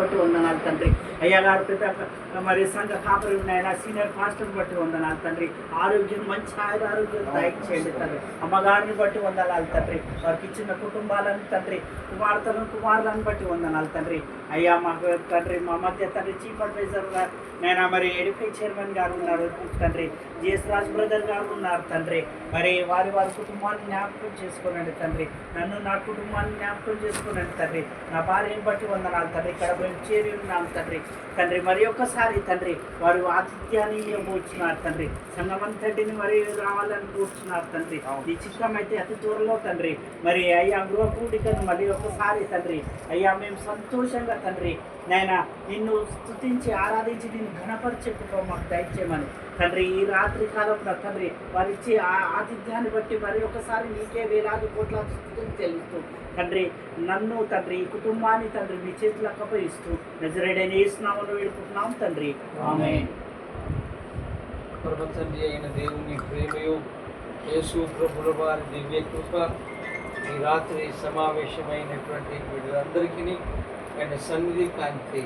బట్టి వందనాలు తండ్రి. అయ్యగారు పెద్ద మరి సంఘ కాపరి ఉన్నాయన సీనియర్ పాస్టర్ బట్టి వందనాలు తండ్రి. ఆరోగ్యం మంచి ఆరోగ్యం దయచేయండి తండ్రి. అమ్మగారిని బట్టి వందనాలు తండ్రి. వారికి ఇచ్చిన కుటుంబాలను తండ్రి, కుమారులను బట్టి వందనాలు తండ్రి. అయ్యా మాకు తండ్రి మా మధ్య తండ్రి చీఫ్ అడ్వైజర్ గారు నేను మరి ఎడిఫై చైర్మన్ గారు ఉన్నారు తండ్రి. జిఎస్ రాజ్ బ్రదర్ గారు ఉన్నారు తండ్రి. మరి వారి కుటుంబాన్ని జ్ఞాపకం చేసుకోనండి తండ్రి. నన్ను నా కుటుంబాన్ని జ్ఞాపకం చేసుకోనండి తండ్రి. నా భార్యను బట్టి వందనాలు తండ్రి. ఇక్కడ మేము చేరి ఉన్నాం తండ్రి. మరి ఒక్కసారి తండ్రి వారు ఆతిథ్యాన్ని ఇవ్వబోతున్నారు తండ్రి. సంగమంతటిని మరి రావాలని కూర్చున్నారు తండ్రి. ఈ చిత్రం అయితే అతి త్వరలో తండ్రి. మరి అయ్యా గృహ కూడికను మరి ఒక్కసారి తండ్రి. అయ్యా మేము సంతోషంగా తండ్రి నాయన నిన్ను స్తుతించి ఆరాధించి నిన్ను ఘనపరిచెప్పుకో మాకు దయచేయమని తండ్రి. ఈ రాత్రి కాలంలో తండ్రి వారిచ్చే ఆతిథ్యాన్ని బట్టి మరి ఒకసారి నీకే వేలాది కోట్ల స్తుతులు చెల్లిస్తూ తండ్రి నన్ను తండ్రి ఈ కుటుంబాన్ని తండ్రి మీ చేతులకు అప్పగిస్తూ నజరేయుడైన యేసు నామములో వేడుకుంటున్నాం తండ్రి. ఆమేన్. పరమ తండ్రి అయిన దేవుని ప్రేమయు యేసు ప్రభుల వారి దివ్య కృప ఈ రాత్రి సమావేశమైనటువంటి వీళ్ళందరికీ ఆయన సన్నిధి కాంతి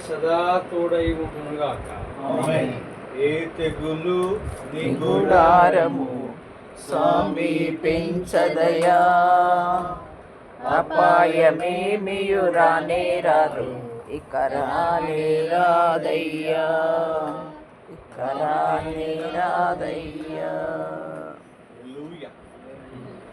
సదా తోడై ఉండునుగాక. ఆమేన్. ఏ తెగులు నీ గుడారము సమీపించదయా, అపాయమేమియు రానే రాదు, ఇక రానే రాదయ్యా, ఇక రానే రాదయ్యా.